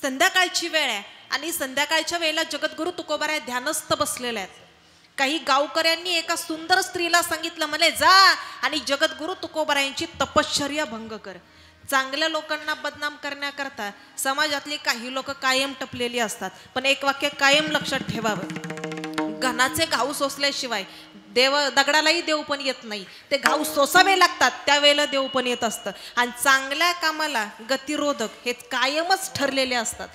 संध्याकाळची वेळ आहे आणि संध्याकाळच्या वेळेला जगद्गुरु तुकोबाराय ध्यानस्थ बसलेले आहेत. काही गावकऱ्यांनी एका सुंदर स्त्रीला सांगितलं, म्हणे जा आणि जगद्गुरु तुकोबारायांची तपश्चर्या भंग कर. चांगल्या लोकांना बदनाम करण्याकरता समाजातली काही लोक कायम टपलेली असतात, पण एक वाक्य कायम लक्षात ठेवावं, घनाचे घाऊ सोसल्याशिवाय दगडालाही देव पण येत नाही. ते घाऊ सोसावे लागतात, त्यावेळेला देव पण येत असतं. आणि चांगल्या कामाला गतिरोधक हे कायमच ठरलेले असतात.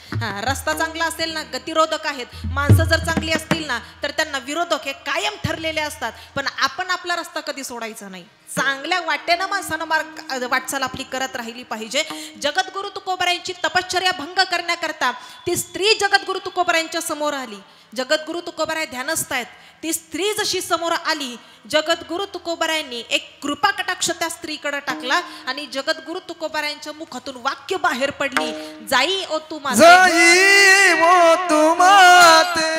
रस्ता चांगला असेल ना, गतिरोधक आहेत. माणसं जर चांगली असतील ना, तर त्यांना विरोधक हे कायम ठरलेले असतात. पण आपण आपला रस्ता कधी सोडायचा नाही. चांगल्या वाटेनं माणसानं वाटचाल आपली करत राहिली पाहिजे. जगद्गुरु तुकोबारायांची तपश्चर्या भंग करण्याकरता ती स्त्री जगद्गुरु तुकोबारायांच्या समोर आली. जगद्गुरु तुकोबाराय ध्यानस्थ आहेत. ती स्त्री जशी समोर आली, जगद्गुरु तुकोबारायांनी एक कृपा कटाक्ष त्या स्त्रीकडे टाकला आणि जगद्गुरु तुकोबारायांच्या मुखातून वाक्य बाहेर पडली, जाई ओ तू माते, जाई ओ तू माते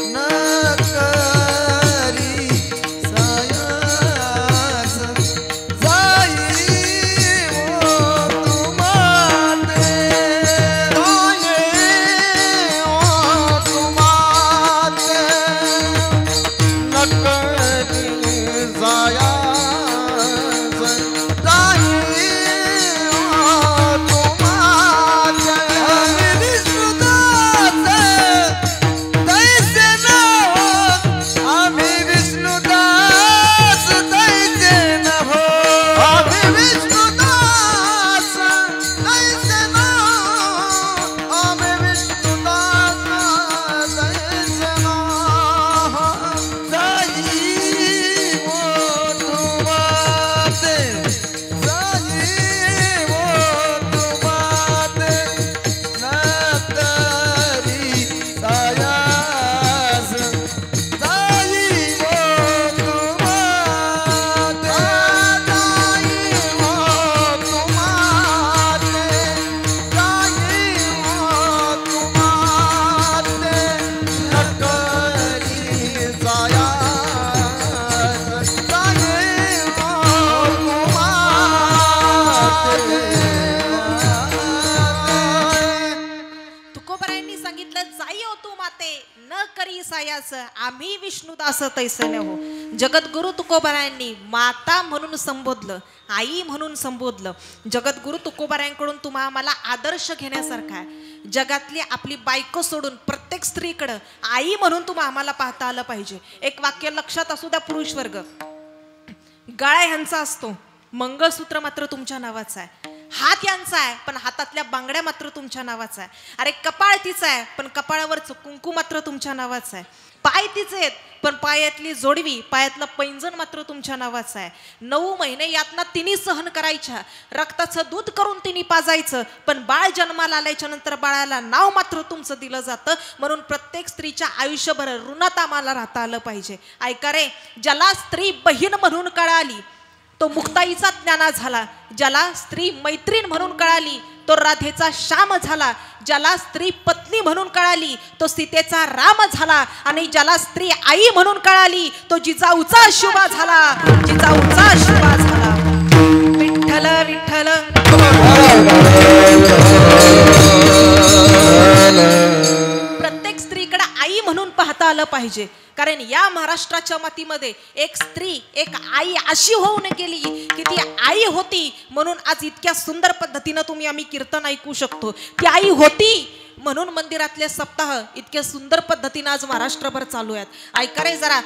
न करी सायास, जाई ओ तू माते, जाई ओ तू माते न करी सायास, जाई ओ तू माते. आम्ही विष्णुदास दैसे न हो, आम्ही विष्णुदास दैसे न हो, आम्ही विष्णुदास दैसे न हो, आम्ही विष्णुदास दैसे न हो. जाई ओ तू माते, जाई ओ तू माते न करी सायास, जाई ओ तू माते, जाई ओ तू माते, जाई ओ तू माते न करी सायास, जाई ओ तू माते. तुकोबारायांनी सांगितलं, जाई ओ तू माते न करी सायास, आम्ही विष्णुदास तैसे न हो. जगद्गुरु तुकोबारायांनी माता म्हणून संबोधलं, आई म्हणून संबोधलं. जगद्गुरु तुकोबारायांकडून तुम्हा आम्हाला आदर्श घेण्यासारखा आहे. जगातली आपली बायको सोडून प्रत्येक स्त्रीकडं आई म्हणून तुम्हा आम्हाला पाहता आलं पाहिजे. एक वाक्य लक्षात असू द्या पुरुष वर्ग, गळा ह्यांचा असतो, मंगळसूत्र मात्र तुमच्या नावाचं आहे. हात यांचा आहे, पण हातातल्या बांगड्या मात्र तुमच्या नावाचा आहे. अरे कपाळ तिचं आहे, पण कपाळावरचं कुंकू मात्र तुमच्या नावाचं आहे. पाय तिचे आहेत, पण पायातली जोडवी, पायातलं पैंजण मात्र तुमच्या नावाचं आहे. 9 महिने यातना तिने सहन करायच्या, रक्ताचं दूध करून तिने पाजायचं, पण बाळ जन्माला आल्याच्या नंतर बाळाला नाव मात्र तुमचं दिलं जातं. म्हणून प्रत्येक स्त्रीच्या आयुष्यभर ऋणात आम्हाला राहता आलं पाहिजे. ऐका रे, ज्याला स्त्री बहीण म्हणून कळाली तो मुक्ताईचा ज्ञाना झाला. ज्याला स्त्री मैत्रीण म्हणून कळाली तो राधेचा श्याम झाला. ज्याला स्त्री पत्नी म्हणून कळाली तो सीतेचा राम झाला. आणि ज्याला स्त्री आई म्हणून कळाली तो जिजाऊचा शुभा झाला, जिजाऊचा शुभा झाला. विठ्ठल विठ्ठल. प्रत्येक स्त्रीकडे आई म्हणून पाहता आलं पाहिजे, कारण या महाराष्ट्राच्या मातीमध्ये एक स्त्री, एक आई अशी होऊन गेली की ती आई होती म्हणून आज इतक्या सुंदर पद्धतीनं तुम्ही आम्ही कीर्तन ऐकू शकतो. ती आई होती म्हणून मंदिरातले सप्ताह इतक्या सुंदर पद्धतीनं आज महाराष्ट्रभर चालू आहेत. ऐका रे जरा,